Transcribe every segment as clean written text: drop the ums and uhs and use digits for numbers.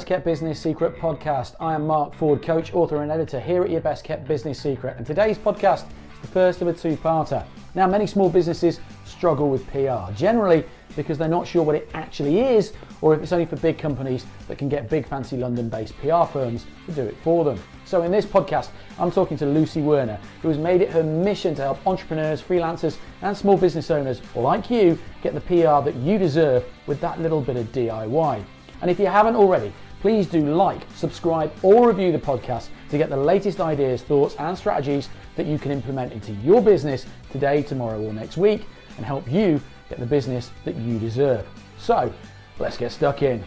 Best Kept Business Secret podcast. I am Mark Ford, coach, author and editor here at Your Best Kept Business Secret, and today's podcast is the first of a two-parter. Now, many small businesses struggle with PR, generally because they're not sure what it actually is, or if it's only for big companies that can get big fancy London-based PR firms to do it for them. So in this podcast, I'm talking to Lucy Werner, who has made it her mission to help entrepreneurs, freelancers and small business owners like you get the PR that you deserve with that little bit of DIY. And if you haven't already, please do like, subscribe or review the podcast to get the latest ideas, thoughts and strategies that you can implement into your business today, tomorrow or next week and help you get the business that you deserve. So let's get stuck in.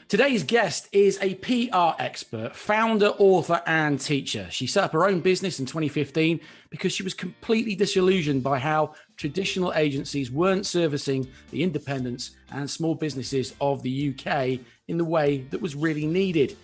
Today's guest is a PR expert, founder, author, and teacher. She set up her own business in 2015 because she was completely disillusioned by how traditional agencies weren't servicing the independents and small businesses of the UK in the way that was really needed.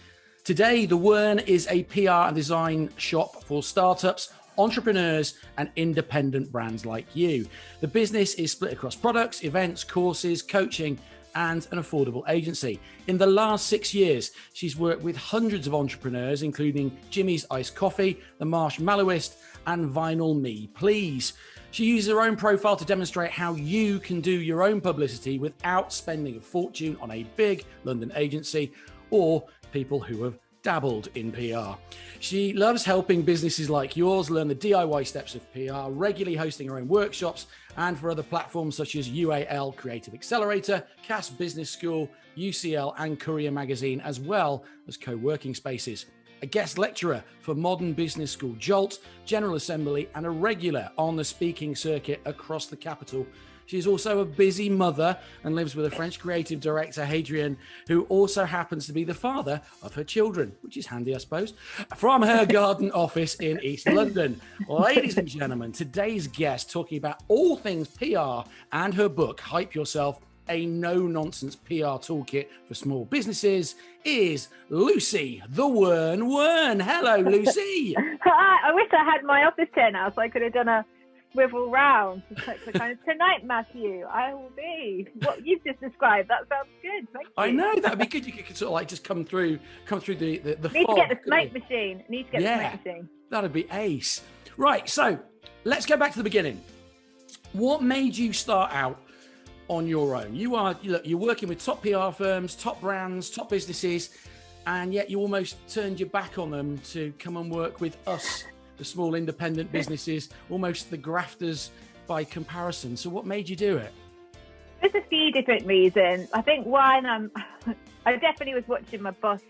Today, the Wern is a PR and design shop for startups, entrepreneurs, and independent brands like you. The business is split across products, events, courses, coaching, and an affordable agency. In the last 6 years, she's worked with hundreds of entrepreneurs, including Jimmy's Iced Coffee, the Marshmallowist and Vinyl Me, Please. She uses her own profile to demonstrate how you can do your own publicity without spending a fortune on a big London agency or people who have dabbled in PR. She loves helping businesses like yours learn the DIY steps of PR, regularly hosting her own workshops and for other platforms such as UAL Creative Accelerator, CAS Business School, UCL and Courier magazine, as well as co-working spaces. A guest lecturer for Modern Business School, Jolt, General Assembly, and a regular on the speaking circuit across the capital. She's also a busy mother and lives with a French creative director, Hadrian, who also happens to be the father of her children, which is handy, I suppose, from her garden office in East London. Ladies and gentlemen, today's guest, talking about all things PR and her book, Hype Yourself, a no-nonsense PR toolkit for small businesses, is Lucy the Wern Wern. Hello, Lucy. Hi, I wish I had my office chair now so I could have done a swivel round to kind of, tonight, Matthew, I will be what you've just described. That sounds good. Thank you. I know, that'd be good. You could sort of like just come through the Need fog, to get the smoke machine. Need to get the smoke machine. That'd be ace. Right, so let's go back to the beginning. What made you start out on your own? You're working with top PR firms, top brands, top businesses, and yet you almost turned your back on them to come and work with us, the small independent businesses, almost the grafters by comparison. So what made you do it? There's a few different reasons. I think one, I definitely was watching my boss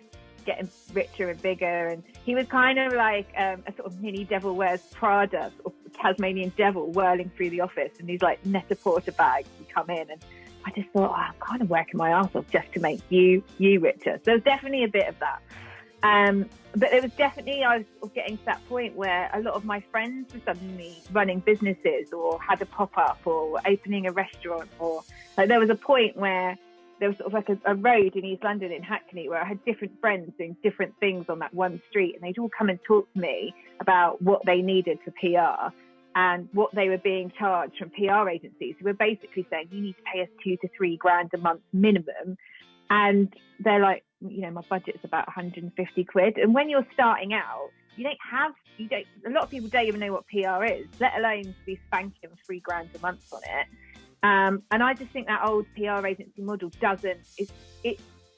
getting richer and bigger, and he was kind of like a sort of mini Devil Wears Prada, or Tasmanian devil whirling through the office, and these like Net-a-Porter bags would come in, and I just thought, I'm kind of working my arse off just to make you richer. So there's definitely a bit of that. But it was definitely, I was getting to that point where a lot of my friends were suddenly running businesses or had a pop-up or were opening a restaurant, or like there was a point where there was sort of like a road in East London in Hackney where I had different friends doing different things on that one street, and they'd all come and talk to me about what they needed for PR and what they were being charged from PR agencies who were basically saying, you need to pay us $2,000 to $3,000 a month minimum. And they're like, my budget's about 150 quid. And when you're starting out, a lot of people don't even know what PR is, let alone be spanking $3,000 a month on it. And I just think that old PR agency model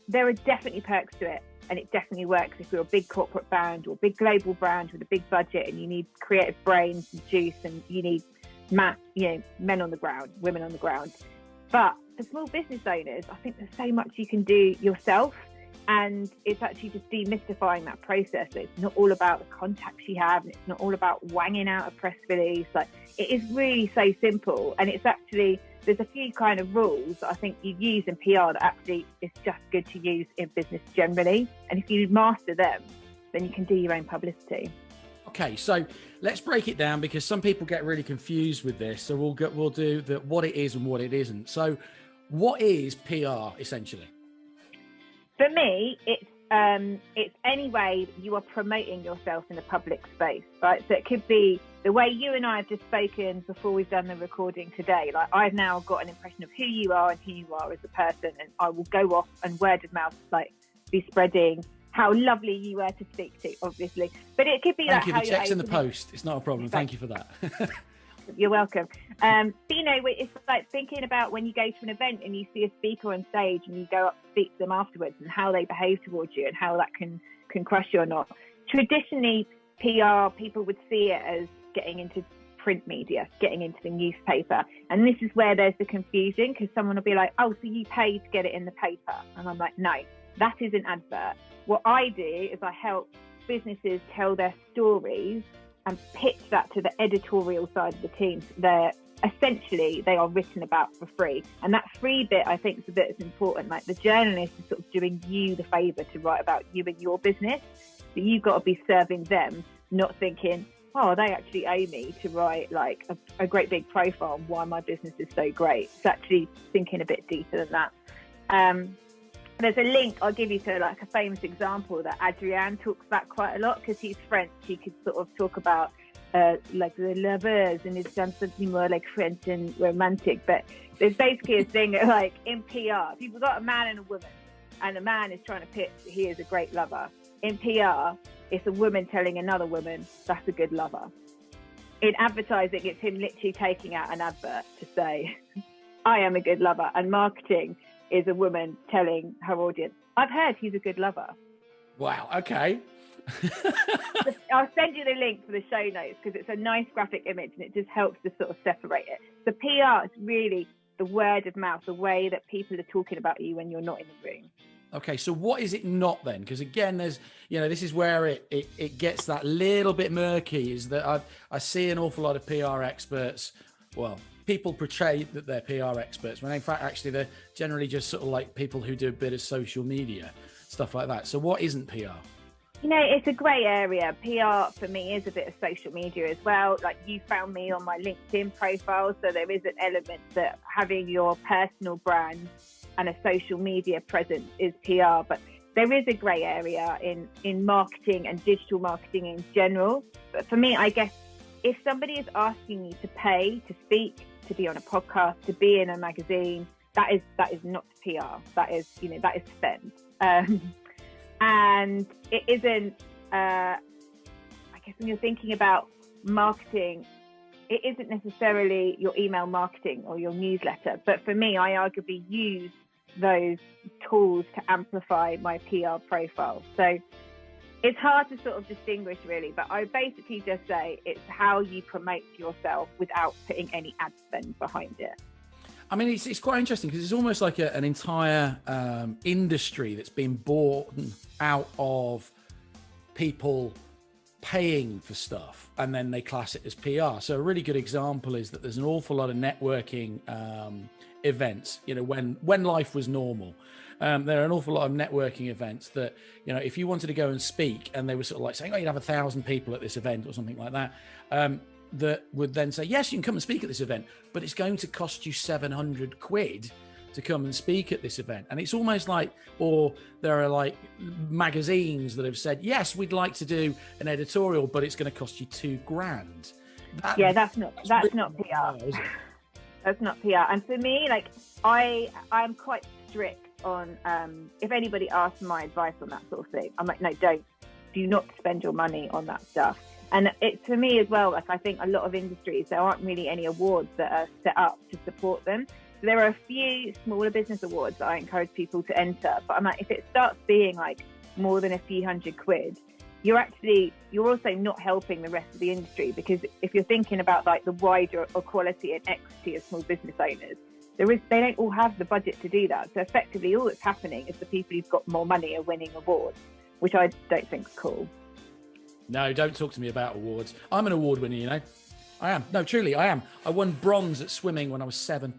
there are definitely perks to it. And it definitely works if you're a big corporate brand or a big global brand with a big budget and you need creative brains and juice and you need men on the ground, women on the ground. But for small business owners, I think there's so much you can do yourself, and it's actually just demystifying that process. It's not all about the contacts you have, and it's not all about wanging out a press release. Like, it is really so simple, and it's actually, there's a few kind of rules that I think you use in PR that actually is just good to use in business generally. And if you master them, then you can do your own publicity. Okay, so let's break it down because some people get really confused with this. So we'll do what it is and what it isn't. So what is PR essentially? For me, it's any way you are promoting yourself in the public space, right? So it could be the way you and I have just spoken before we've done the recording today. Like, I've now got an impression of who you are and who you are as a person, and I will go off and word of mouth, like, be spreading how lovely you were to speak to, obviously. But it could be Thank like you. how The you're check's in the opening- post. It's not a problem. Thank you for that. You're welcome. But, you know, it's like thinking about when you go to an event and you see a speaker on stage and you go up to speak to them afterwards, and how they behave towards you and how that can crush you or not. Traditionally, PR, people would see it as getting into print media, getting into the newspaper. And this is where there's the confusion, because someone will be like, oh, so you pay to get it in the paper? And I'm like, no, that is an advert. What I do is I help businesses tell their stories and pitch that to the editorial side of the team. They're essentially, they are written about for free. And that free bit, I think, is the bit that's important. Like, the journalist is sort of doing you the favour to write about you and your business. But you've got to be serving them, not thinking, oh, they actually owe me to write like a great big profile on why my business is so great. It's actually thinking a bit deeper than that. There's a link I'll give you to like a famous example that Adrian talks about quite a lot, because he's French. He could sort of talk about like the lovers, and it's done something more like French and romantic. But there's basically a thing like in PR, if you've got a man and a woman, and the man is trying to pitch that he is a great lover, in PR, it's a woman telling another woman that's a good lover. In advertising, it's him literally taking out an advert to say, I am a good lover. And marketing is a woman telling her audience, I've heard he's a good lover. Wow. Okay. I'll send you the link for the show notes, because it's a nice graphic image and it just helps to sort of separate it. So PR is really the word of mouth, the way that people are talking about you when you're not in the room. Okay, so what is it not then? Because again, there's, you know, this is where it gets that little bit murky, is that I see an awful lot of PR experts, well, people portray that they're PR experts, when in fact, actually, they're generally just sort of like people who do a bit of social media, stuff like that. So what isn't PR? You know, it's a grey area. PR for me is a bit of social media as well. Like, you found me on my LinkedIn profile, so there is an element that having your personal brand and a social media presence is PR, but there is a grey area in marketing and digital marketing in general. But for me, I guess if somebody is asking you to pay to speak, to be on a podcast, to be in a magazine, that is not PR. That is, you know, that is spend. And it isn't, I guess when you're thinking about marketing, it isn't necessarily your email marketing or your newsletter. But for me, I arguably use those tools to amplify my PR profile. So it's hard to sort of distinguish really, but I basically just say it's how you promote yourself without putting any ad spend behind it. I mean, it's quite interesting, because it's almost like an entire industry that's been born out of people paying for stuff, and then they class it as PR. So a really good example is that there's an awful lot of networking events, you know, when life was normal. There are an awful lot of networking events that, you know, if you wanted to go and speak and they were sort of like saying, oh, you'd have 1,000 people at this event or something like that, that would then say, yes, you can come and speak at this event, but it's going to cost you 700 quid to come and speak at this event. And it's almost like, or there are like magazines that have said, yes, we'd like to do an editorial, but it's going to cost you $2,000. That's not PR. Is it? That's not PR. And for me, like, I'm quite strict on, if anybody asks my advice on that sort of thing, I'm like, no, do not spend your money on that stuff. And it's for me as well, like, I think a lot of industries, there aren't really any awards that are set up to support them. So there are a few smaller business awards that I encourage people to enter. But I'm like, if it starts being like more than a few hundred quid, you're also not helping the rest of the industry, because if you're thinking about like the wider equality and equity of small business owners, they don't all have the budget to do that. So effectively all that's happening is the people who've got more money are winning awards, which I don't think is cool. No, don't talk to me about awards. I'm an award winner, you know. I am. No, truly, I am. I won bronze at swimming when I was 7.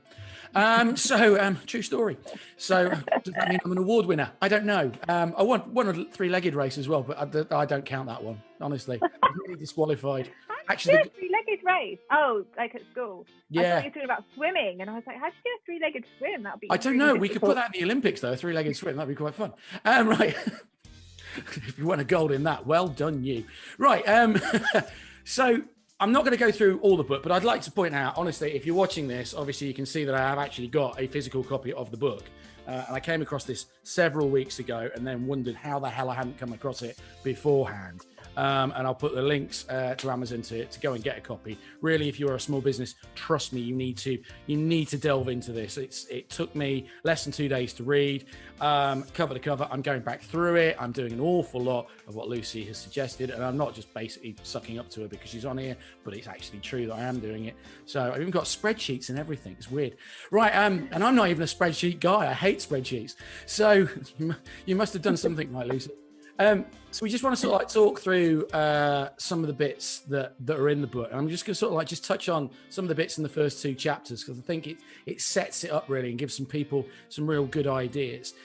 True story. So does that mean I'm an award winner? I don't know. I won a 3-legged race as well, but I don't count that one, honestly. I'm really disqualified. Actually, a three-legged race. Oh, like at school. Yeah. I thought you were talking about swimming, and I was like, how do you do a three-legged swim? That'd be. I don't know. We could put that in the Olympics, though. A three-legged swim. That'd be quite fun. Right. If you won a gold in that, well done, you. Right. So I'm not going to go through all the book, but I'd like to point out, honestly, if you're watching this, obviously you can see that I have actually got a physical copy of the book. And I came across this several weeks ago and then wondered how the hell I hadn't come across it beforehand. And I'll put the links to Amazon to go and get a copy. Really, if you're a small business, trust me, you need to delve into this. It took me less than 2 days to read, cover to cover. I'm going back through it. I'm doing an awful lot of what Lucy has suggested, and I'm not just basically sucking up to her because she's on here, but it's actually true that I am doing it. So I've even got spreadsheets and everything. It's weird, right? And I'm not even a spreadsheet guy. I hate spreadsheets. So you must have done something right, Lucy. So we just want to sort of like talk through some of the bits that are in the book. And I'm just going to sort of like just touch on some of the bits in the first 2 chapters because I think it sets it up really and gives some people some real good ideas.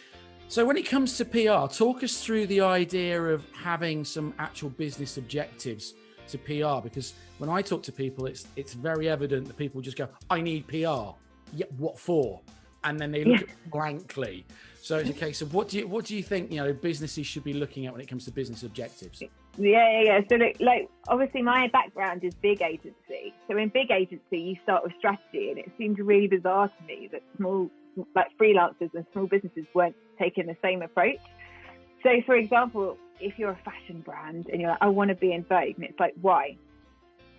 So when it comes to PR, talk us through the idea of having some actual business objectives to PR, because when I talk to people, it's very evident that people just go, I need PR. Yeah, what for? And then they look at it blankly. So it's a case of what do you think businesses should be looking at when it comes to business objectives? Yeah. So like obviously my background is big agency. So in big agency you start with strategy, and it seemed really bizarre to me that small like freelancers and small businesses weren't taking the same approach. So for example, if you're a fashion brand and you're like, I want to be in Vogue, and it's like, why?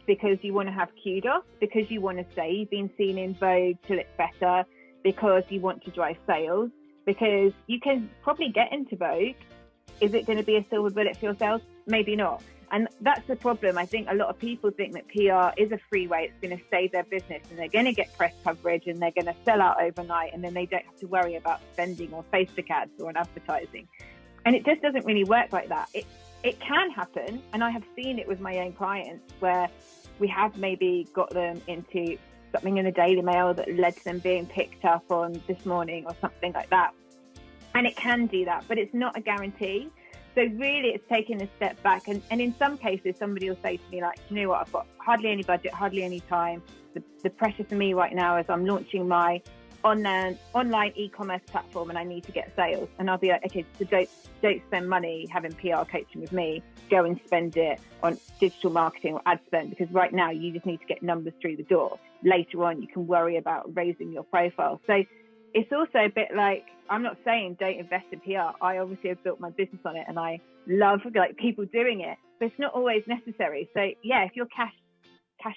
Because you want to have kudos, because you want to say you've been seen in Vogue to look better, because you want to drive sales, because you can probably get into Vogue. Is it going to be a silver bullet for your sales? Maybe not. And that's the problem. I think a lot of people think that PR is a free way. It's going to save their business, and they're going to get press coverage, and they're going to sell out overnight, and then they don't have to worry about spending on Facebook ads or on advertising. And it just doesn't really work like that. It can happen, and I have seen it with my own clients where we have maybe got them into something in the Daily Mail that led to them being picked up on This Morning or something like that. And it can do that, but it's not a guarantee. So really it's taking a step back. And in some cases, somebody will say to me, like, you know what, I've got hardly any budget, hardly any time. The pressure for me right now is I'm launching my online e-commerce platform and I need to get sales. And I'll be like, okay, so don't spend money having PR coaching with me. Go and spend it on digital marketing or ad spend, because right now you just need to get numbers through the door. Later on, you can worry about raising your profile. So it's also a bit like, I'm not saying don't invest in PR. I obviously have built my business on it and I love like people doing it, but it's not always necessary. So yeah, if you're cash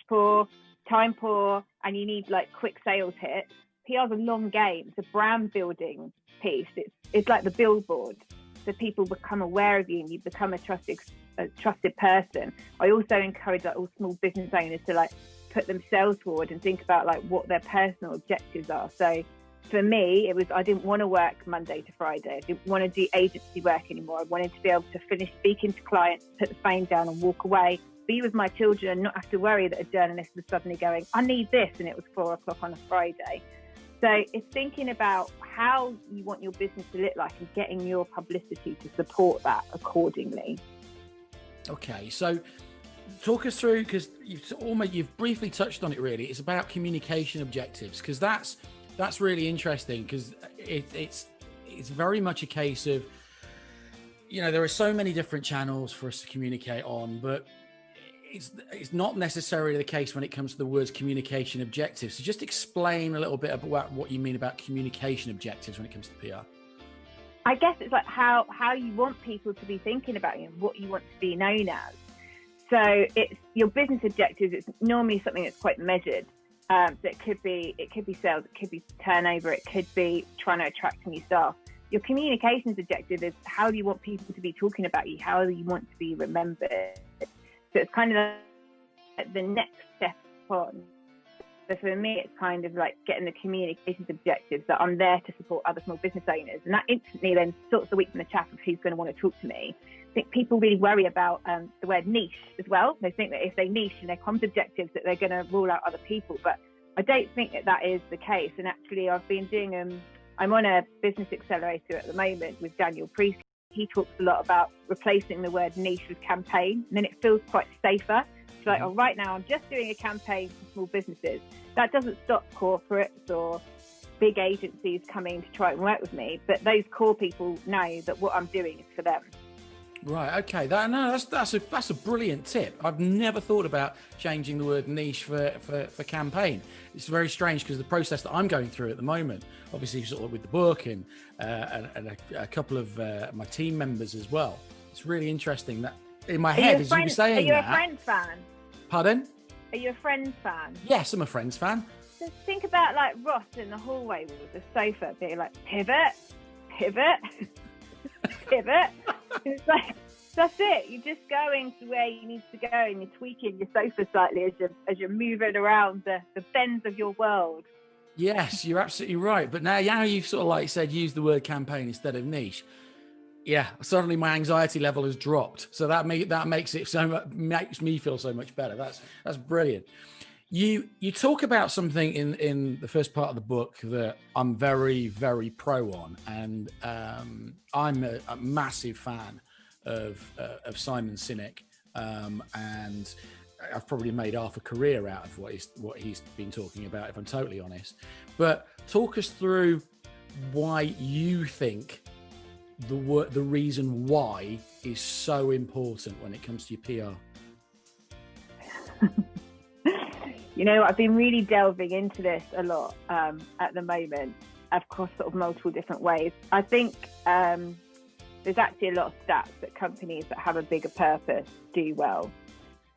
poor, time poor, and you need like quick sales hits, PR is a long game. It's a brand building piece. It's like the billboard. So people become aware of you and you become a trusted person. I also encourage like all small business owners to like put themselves forward and think about like what their personal objectives are. So for me, it was, I didn't want to work Monday to Friday. I didn't want to do agency work anymore. I wanted to be able to finish speaking to clients, put the phone down and walk away, be with my children and not have to worry that a journalist was suddenly going, I need this. And it was 4 o'clock on a Friday. So it's thinking about how you want your business to look like and getting your publicity to support that accordingly. Okay, so talk us through, because you've briefly touched on it really. It's about communication objectives, because that's really interesting, because it's very much a case of, there are so many different channels for us to communicate on, but it's not necessarily the case when it comes to the words communication objectives. So just explain a little bit about what you mean about communication objectives when it comes to PR. I guess it's like how you want people to be thinking about you and what you want to be known as. So it's your business objectives. It's normally something that's quite measured. So it could be sales, it could be turnover, it could be trying to attract new staff. Your communications objective is how do you want people to be talking about you? How do you want to be remembered? So it's kind of like the next step on. So for me, it's kind of like getting the communications objectives that I'm there to support other small business owners. And that instantly then sorts the wheat from the chaff of who's going to want to talk to me. I think people really worry about the word niche as well. They think that if they niche in their comms objectives that they're going to rule out other people. But I don't think that is the case. And actually, I've been doing, I'm on a business accelerator at the moment with Daniel Priest. He talks a lot about replacing the word niche with campaign, and then it feels quite safer. Like, oh, right now I'm just doing a campaign for small businesses. That doesn't stop corporates or big agencies coming to try and work with me, but those core people know that what I'm doing is for them. Right. Okay. That's a brilliant tip. I've never thought about changing the word niche for campaign. It's very strange because the process that I'm going through at the moment, obviously sort of with the book and a couple of my team members as well. It's really interesting that in my head, as you were saying that. Are you a Friends fan? Pardon? Are you a Friends fan? Yes, I'm a Friends fan. Just think about like Ross in the hallway with the sofa being like, pivot. Pivot. It's like, that's it. You're just going to where you need to go, and you're tweaking your sofa slightly as you're moving around the bends of your world. Yes, you're absolutely right. But now you've sort of like said, use the word campaign instead of niche. Yeah, suddenly my anxiety level has dropped. So that makes me feel so much better. That's brilliant. You talk about something in the first part of the book that I'm very, very pro on, and I'm a massive fan of Simon Sinek, and I've probably made half a career out of what he's been talking about, if I'm totally honest. But talk us through why you think the reason why is so important when it comes to your PR. You know, I've been really delving into this a lot at the moment, across sort of multiple different ways. I think there's actually a lot of stats that companies that have a bigger purpose do well.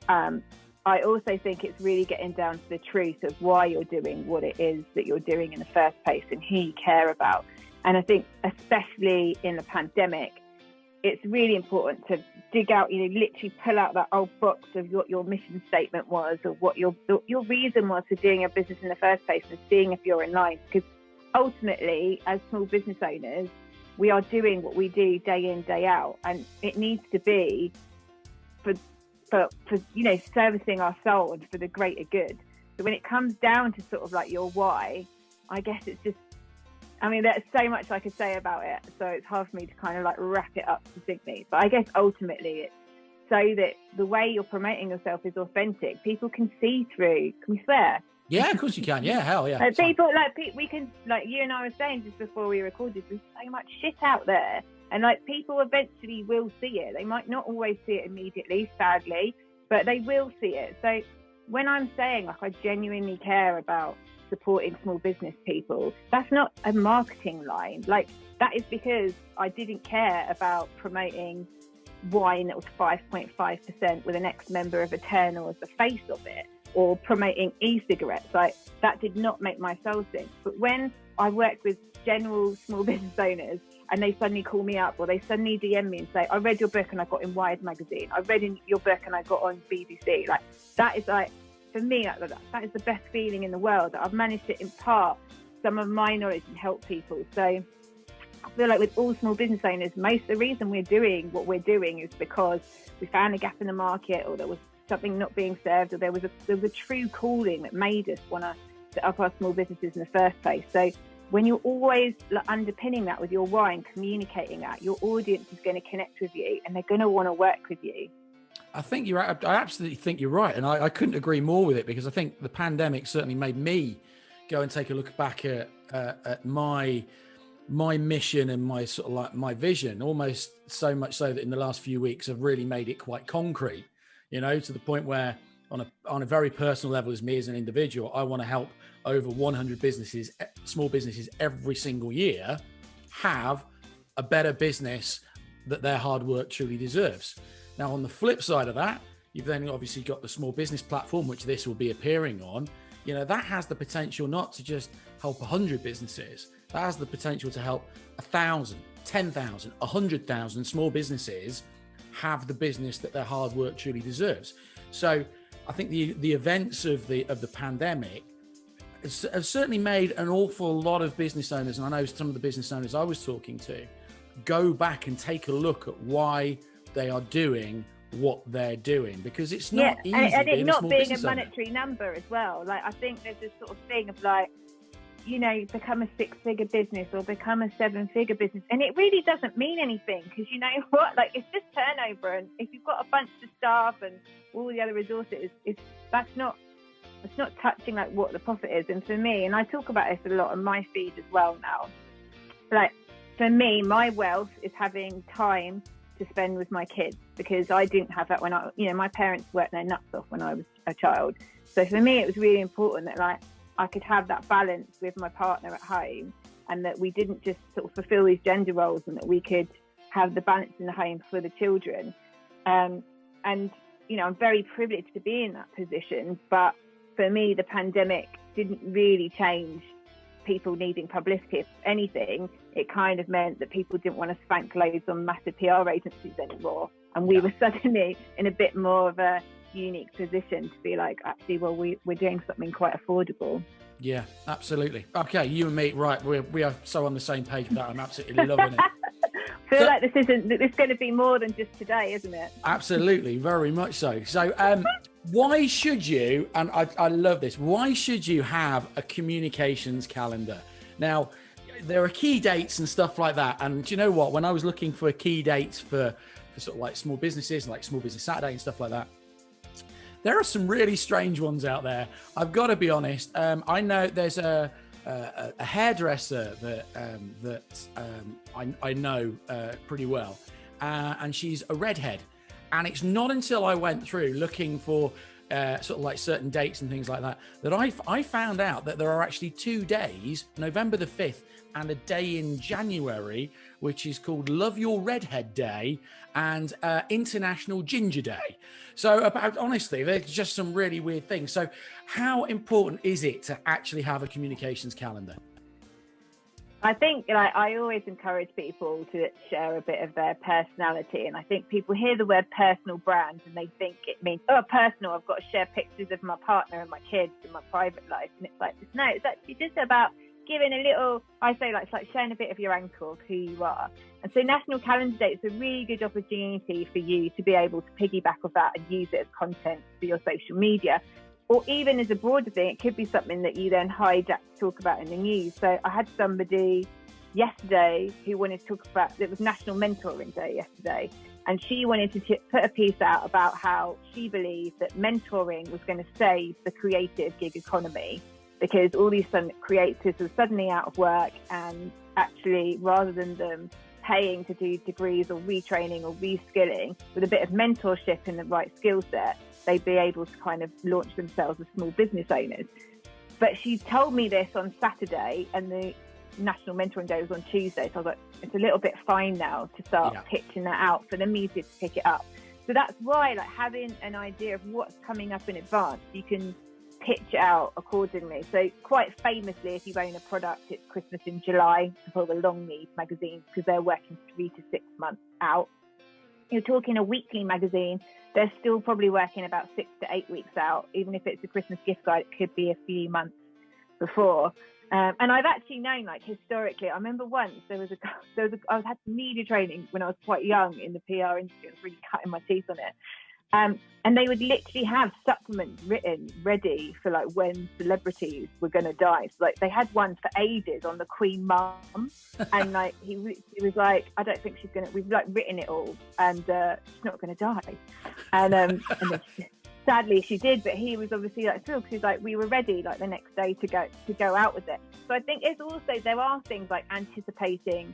I also think it's really getting down to the truth of why you're doing what it is that you're doing in the first place and who you care about. And I think especially in the pandemic, it's really important to dig out, literally pull out that old box of what your mission statement was, or what your reason was for doing a business in the first place, and seeing if you're in line. Because ultimately, as small business owners, we are doing what we do day in, day out, and it needs to be for servicing our soul and for the greater good. So when it comes down to sort of like your why, I guess it's just, there's so much I could say about it, so it's hard for me to kind of like wrap it up succinctly. But I guess ultimately it's so that the way you're promoting yourself is authentic. People can see through. Can we swear? Yeah, of course you can. Yeah, hell yeah. We can, like you and I were saying just before we recorded, there's so much shit out there, and like people eventually will see it. They might not always see it immediately, sadly, but they will see it. So when I'm saying like I genuinely care about supporting small business people, that's not a marketing line. Like, that is because I didn't care about promoting wine that was 5.5% with an ex-member of Eternal as the face of it, or promoting e-cigarettes. Like, that did not make my soul sing. But when I worked with general small business owners and they suddenly call me up, or they suddenly DM me and say, I read your book and I got in Wired magazine, I read in your book and I got on BBC, like, that is like, for me, that is the best feeling in the world, that I've managed to impart some of my knowledge and help people. So I feel like with all small business owners, the reason we're doing what we're doing is because we found a gap in the market, or there was something not being served, or there was a true calling that made us want to set up our small businesses in the first place. So when you're always underpinning that with your why and communicating that, your audience is going to connect with you and they're going to want to work with you. I think you're right. I absolutely think you're right. And I couldn't agree more with it, because I think the pandemic certainly made me go and take a look back at my mission and my sort of like my vision, almost so much so that in the last few weeks I've really made it quite concrete, to the point where on a very personal level, as me as an individual, I want to help over 100 businesses, small businesses, every single year have a better business that their hard work truly deserves. Now, on the flip side of that, you've then obviously got the small business platform, which this will be appearing on. That has the potential not to just help 100 businesses. That has the potential to help 1,000, 10,000, 100,000 small businesses have the business that their hard work truly deserves. So I think the events of the pandemic have certainly made an awful lot of business owners, and I know some of the business owners I was talking to, go back and take a look at why they are doing what they're doing, because it's not easy. And it not being a monetary number as well. Like, I think there's this sort of thing of like, you know, become a 6-figure business or become a 7-figure business. And it really doesn't mean anything, because you know what, like, it's just turnover. And if you've got a bunch of staff and all the other resources, it's not touching like what the profit is. And for me, and I talk about this a lot on my feed as well now, like, for me, my wealth is having time to spend with my kids, because I didn't have that when my parents worked their nuts off when I was a child. So for me, it was really important that like I could have that balance with my partner at home, and that we didn't just sort of fulfill these gender roles, and that we could have the balance in the home for the children. And, you know, I'm very privileged to be in that position. But for me, the pandemic didn't really change people needing publicity. If anything, it kind of meant that people didn't want to spank loads on massive PR agencies anymore. And we were suddenly in a bit more of a unique position to be like, actually, well, we're doing something quite affordable. Yeah, absolutely. Okay, you and me, right, we are so on the same page with that. I'm absolutely loving it. I feel like this is going to be more than just today, isn't it? Absolutely, very much so. So why should you, and I love this, why should you have a communications calendar? Now, there are key dates and stuff like that. And do you know what? When I was looking for key dates for sort of like small businesses, like Small Business Saturday and stuff like that, there are some really strange ones out there. I've got to be honest. I know there's a hairdresser that I know pretty well, and she's a redhead. And it's not until I went through looking for sort of like certain dates and things like that, that I found out that there are actually 2 days, November the 5th and a day in January, which is called Love Your Redhead Day and International Ginger Day. So honestly, there's just some really weird things. So how important is it to actually have a communications calendar? I think, like, I always encourage people to share a bit of their personality. And I think people hear the word personal brand and they think it means, oh, personal, I've got to share pictures of my partner and my kids and my private life. And it's like, no, it's actually just about giving a little, I say, like, it's like showing a bit of your anchor of who you are. And so National Calendar Day is a really good opportunity for you to be able to piggyback off that and use it as content for your social media. Or even as a broader thing, it could be something that you then hijack to talk about in the news. So I had somebody yesterday who wanted to talk about, it was National Mentoring Day yesterday, and she wanted to put a piece out about how she believed that mentoring was going to save the creative gig economy, because all these creators are suddenly out of work, and actually, rather than them paying to do degrees or retraining or reskilling, with a bit of mentorship and the right skill set, they'd be able to kind of launch themselves as small business owners. But she told me this on Saturday, and the National Mentoring Day was on Tuesday. So I was like, it's a little bit fine now to start pitching that out for the media to pick it up. So that's why, like, having an idea of what's coming up in advance, you can pitch it out accordingly. So quite famously, if you own a product, it's Christmas in July for the long lead magazines, because they're working 3 to 6 months out. You're talking a weekly magazine, they're still probably working about 6 to 8 weeks out. Even if it's a Christmas gift guide, it could be a few months before. And I've actually known, like, historically, I remember once I had media training when I was quite young in the PR industry. I was really cutting my teeth on it. And they would literally have supplements written ready for, like, when celebrities were going to die. So, like, they had one for ages on the Queen Mum, and, like, he was like, I don't think she's going to, we've, like, written it all, and she's not going to die. And then sadly she did, but he was obviously, like, thrilled, because, like, we were ready, like, the next day to go out with it. So I think it's also, there are things like anticipating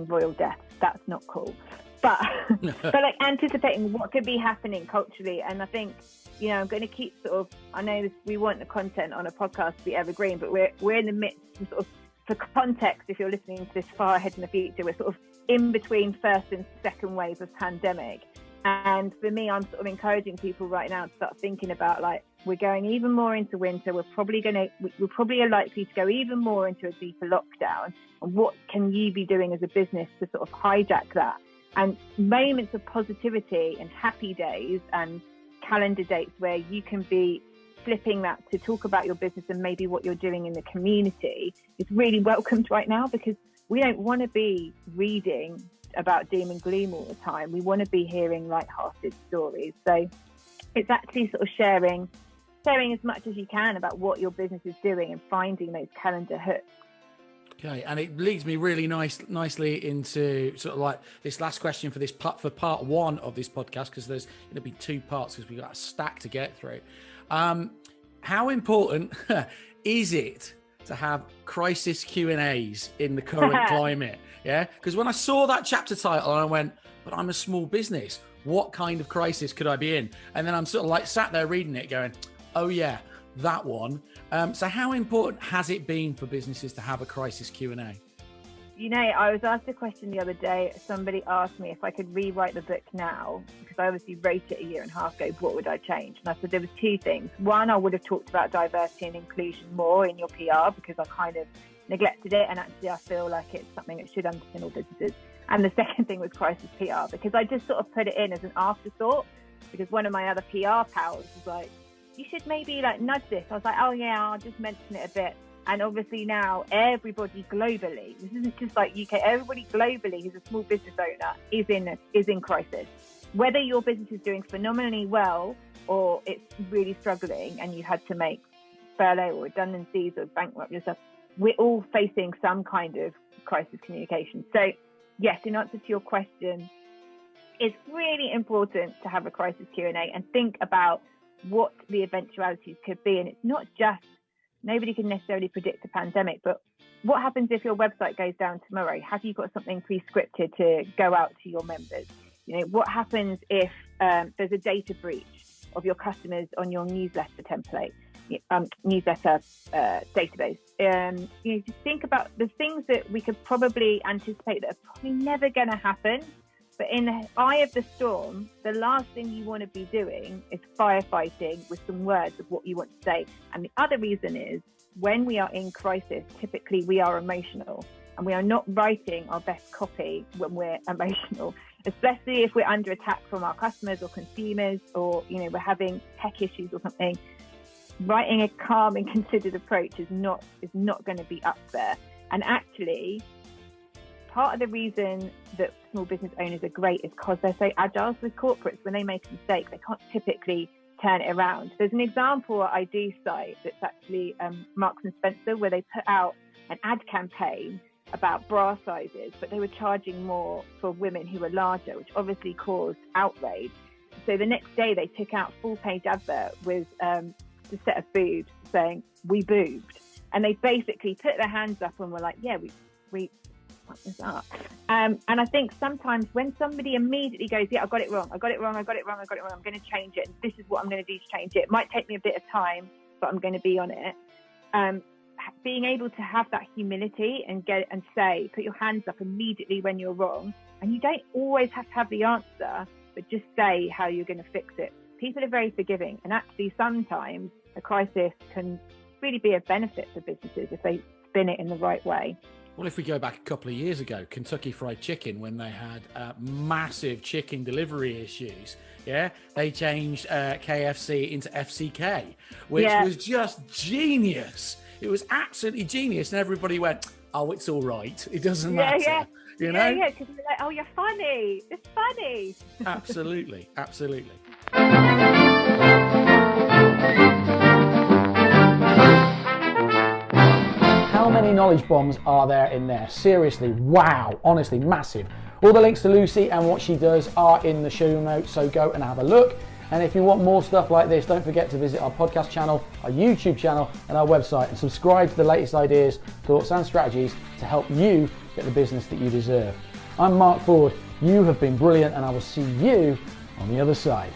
royal death. That's not cool. But like anticipating what could be happening culturally. And I think, you know, I'm going to keep sort of, I know we want the content on a podcast to be evergreen, but we're in the midst of sort of, for context, if you're listening to this far ahead in the future, we're sort of in between first and second waves of pandemic. And for me, I'm sort of encouraging people right now to start thinking about, like, we're going even more into winter. We're probably are likely to go even more into a deeper lockdown. And what can you be doing as a business to sort of hijack that? And moments of positivity and happy days and calendar dates where you can be flipping that to talk about your business and maybe what you're doing in the community is really welcomed right now, because we don't want to be reading about doom and gloom all the time. We want to be hearing light-hearted stories. So it's actually sort of sharing sharing as much as you can about what your business is doing and finding those calendar hooks. Okay, and it leads me really nicely into sort of like this last question for part one of this podcast, because there's going to be two parts because we've got a stack to get through. How important is it to have crisis Q&As in the current climate? Yeah, because when I saw that chapter title, I went, but I'm a small business. What kind of crisis could I be in? And then I'm sort of like sat there reading it going, oh yeah, that one. So how important has it been for businesses to have a crisis Q&A? You know, I was asked a question the other day. Somebody asked me if I could rewrite the book now, because I obviously wrote it a year and a half ago. What would I change? And I said there was two things. One, I would have talked about diversity and inclusion more in your PR, because I kind of neglected it. And actually, I feel like it's something that should underpin all businesses. And the second thing was crisis PR, because I just sort of put it in as an afterthought, because one of my other PR pals was like, you should maybe like nudge this. I was like, oh yeah, I'll just mention it a bit. And obviously now everybody globally, this isn't just like UK, everybody globally who's a small business owner is in crisis. Whether your business is doing phenomenally well or it's really struggling and you had to make furlough or redundancies or bankrupt yourself, we're all facing some kind of crisis communication. So yes, in answer to your question, it's really important to have a crisis Q&A and think about what the eventualities could be. And it's not just, nobody can necessarily predict a pandemic, but what happens if your website goes down tomorrow? Have you got something pre-scripted to go out to your members? You know, what happens if there's a data breach of your customers on your newsletter template, newsletter database? You know, just think about the things that we could probably anticipate that are probably never going to happen. But in the eye of the storm, the last thing you want to be doing is firefighting with some words of what you want to say. And the other reason is, when we are in crisis, typically we are emotional, and we are not writing our best copy when we're emotional, especially if we're under attack from our customers or consumers, or, you know, we're having tech issues or something. Writing a calm and considered approach is not going to be up there. And actually, part of the reason that small business owners are great is because they're so agile. So with corporates, when they make a mistake, they can't typically turn it around. There's an example I do cite that's actually Marks and Spencer, where they put out an ad campaign about bra sizes, but they were charging more for women who were larger, which obviously caused outrage. So the next day they took out a full-page advert with a set of boobs saying, "We boobed." And they basically put their hands up and were like, yeah, we this up. And I think sometimes when somebody immediately goes, yeah, I got it wrong, I'm going to change it, and this is what I'm going to do to change it. It might take me a bit of time, but I'm going to be on it. Being able to have that humility and say, put your hands up immediately when you're wrong, and you don't always have to have the answer, but just say how you're going to fix it. People are very forgiving, and actually sometimes a crisis can really be a benefit for businesses if they spin it in the right way. Well, if we go back a couple of years ago, Kentucky Fried Chicken, when they had massive chicken delivery issues, yeah, they changed KFC into FCK, which was just genius. It was absolutely genius, and everybody went, "Oh, it's all right. It doesn't matter." You know? Yeah, because they're like, "Oh, you're funny. It's funny." Absolutely, absolutely. How many knowledge bombs are there in there? Seriously, wow, honestly, massive. All the links to Lucy and what she does are in the show notes, so go and have a look. And if you want more stuff like this, don't forget to visit our podcast channel, our YouTube channel, and our website, and subscribe to the latest ideas, thoughts, and strategies to help you get the business that you deserve. I'm Mark Ford. You have been brilliant, and I will see you on the other side.